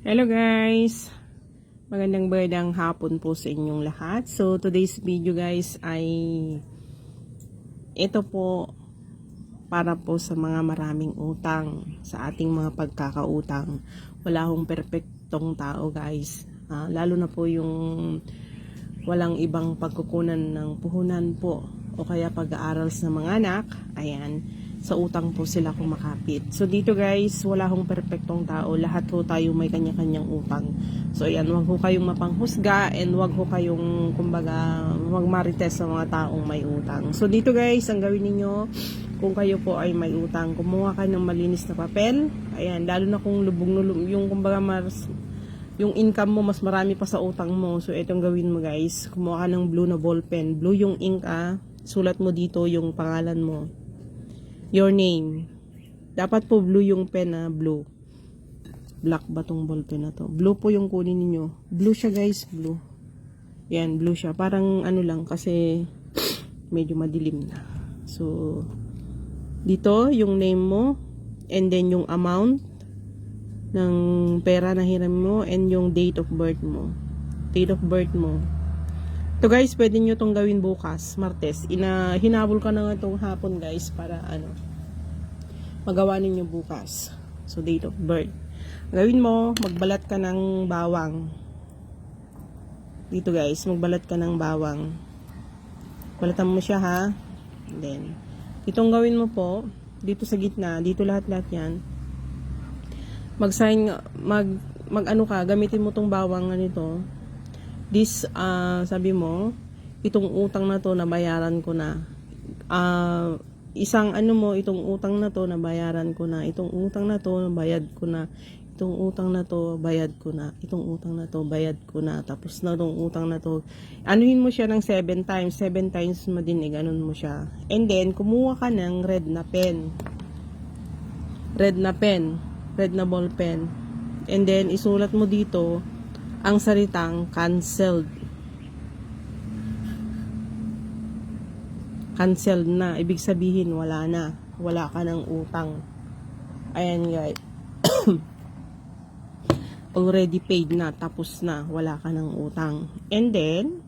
Hello guys! Magandang hapon po sa inyong lahat. So today's video guys ay ito po para po sa mga maraming utang, sa ating mga pagkakautang. Wala hong perpektong tao guys. Lalo na po yung walang ibang pagkukunan ng puhunan po o kaya pag-aaral sa mga anak. Ayan, sa utang po sila kumakapit. So dito guys, wala hong perpektong tao. Lahat ho tayo may kanya-kanyang utang. So ayan, wag ho kayong mapanghusga and wag ho kayong kumbaga magmarites sa mga taong may utang. So dito guys, ang gawin niyo kung kayo po ay may utang, kumuha ka ng malinis na papel. Ayan, lalo na kung lubog yung kumbaga yung income mo mas marami pa sa utang mo. So itong gawin mo guys, kumuha ka ng blue na ball pen. Blue yung ink sulat mo dito yung pangalan mo. Your name. Dapat po blue yung pen blue. Black ba tong ball pen na to? Blue po yung kunin ninyo. Blue siya guys, blue. Yan, blue siya. Parang ano lang kasi medyo madilim na. So, dito yung name mo and then yung amount ng pera na hiram mo and yung date of birth mo. Date of birth mo. So guys, pwede nyo itong gawin bukas, Martes. Hinabol ka na nga itong hapon guys para magawa ninyo bukas. So date of birth. Gawin mo, magbalat ka ng bawang. Dito guys, magbalat ka ng bawang. Balatan mo siya ha. And then, itong gawin mo po, dito sa gitna, dito lahat-lahat yan. Mag-ano ka, gamitin mo tong bawang na nito. This, sabi mo, itong utang na to nabayaran ko na. Isang ano mo, itong utang na to nabayaran ko na. Itong utang na to nabayad ko na. Itong utang na to bayad ko na. Itong utang na to bayad ko na. Tapos na itong utang na to. Anuhin mo siya ng 7 times. 7 times mo din ganun mo siya. And then, kumuha ka ng red na pen. Red na pen. Red na ball pen. And then, isulat mo dito ang salitang canceled. Canceled na. Ibig sabihin, wala na. Wala ka ng utang. Ayan guys. Already paid na. Tapos na. Wala ka ng utang. And then,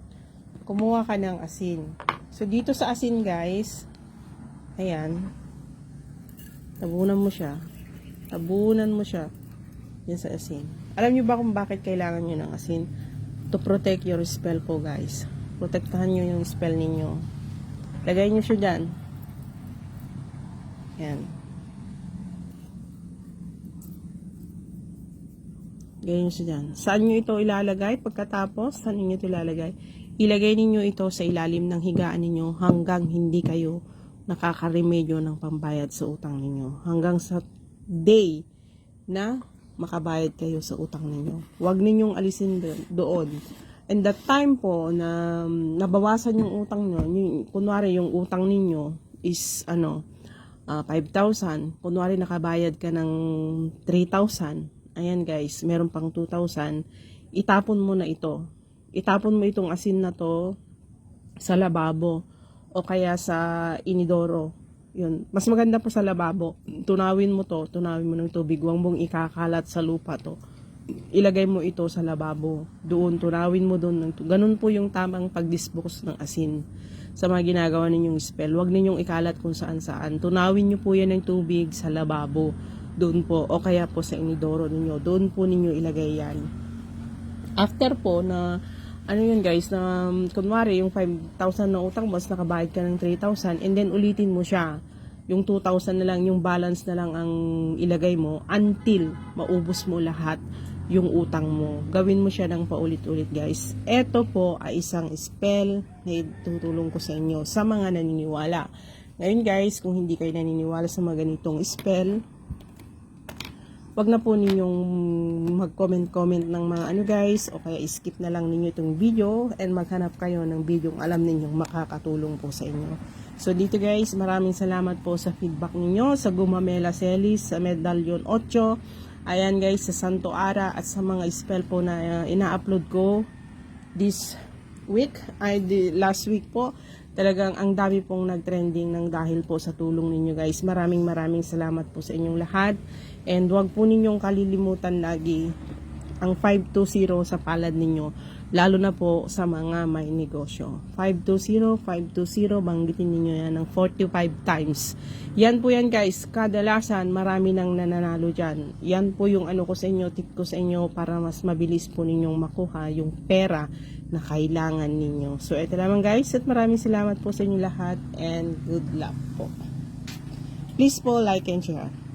kumuha ka ng asin. So, dito sa asin guys, ayan. Tabunan mo siya. Tabunan mo siya. Yan sa asin. Alam nyo ba kung bakit kailangan nyo ng asin? To protect your spell po guys. Protektahan nyo yung spell ninyo. Lagay nyo siya dyan. Yan. Lagay nyo siya dyan. Saan nyo ito ilalagay? Pagkatapos, saan nyo ito ilalagay? Ilagay ninyo ito sa ilalim ng higaan ninyo hanggang hindi kayo nakakaremedyo ng pambayad sa utang ninyo. Hanggang sa day na makabayad kayo sa utang ninyo. Huwag ninyong alisin doon. And that time po na nabawasan yung utang nyo, kunwari yung utang ninyo is 5,000, kunwari nakabayad ka ng 3,000, ayan guys, meron pang 2,000, itapon mo na ito. Itapon mo itong asin na to sa lababo o kaya sa inidoro. Yun. Mas maganda po sa lababo. Tunawin mo ng tubig. Huwag mong ikakalat sa lupa to. Ilagay mo ito sa lababo. Doon, tunawin mo doon. Ganun po yung tamang pag-dispose ng asin sa mga ginagawa ninyong spell. Huwag ninyong ikalat kung saan-saan. Tunawin nyo po yan ng tubig sa lababo. Doon po. O kaya po sa inidoro ninyo. Doon po ninyo ilagay yan. After po na yun guys, na kunwari yung 5,000 na utang mo, nakabayad ka ng 3,000 and then ulitin mo siya. Yung 2,000 na lang, yung balance na lang ang ilagay mo until maubos mo lahat yung utang mo. Gawin mo siya ng paulit-ulit guys. Ito po ay isang spell na itutulong ko sa inyo sa mga naniniwala. Ngayon guys, kung hindi kayo naniniwala sa mga ganitong spell, wag na po ninyong mag-comment ng mga guys, o kaya skip na lang ninyo itong video and maghanap kayo ng video alam ninyong makakatulong po sa inyo. So dito guys, maraming salamat po sa feedback ninyo sa Gumamela Celis, sa Medallion 8, ayan guys, sa Santo Ara at sa mga spell po na ina-upload ko this week, last week po. Talagang ang dami pong nag-trending ng dahil po sa tulong ninyo guys. Maraming salamat po sa inyong lahat. And huwag po ninyong kalilimutan lagi ang 520 sa palad ninyo, lalo na po sa mga may negosyo. 520, 520, banggitin ninyo yan ng 45 times. Yan po yan guys, kadalasan marami nang nananalo dyan. Yan po yung ano ko sa inyo, tip ko sa inyo para mas mabilis po ninyong makuha yung pera na kailangan ninyo. So ito naman guys, at maraming salamat po sa inyo lahat and good luck po. Please po like and share.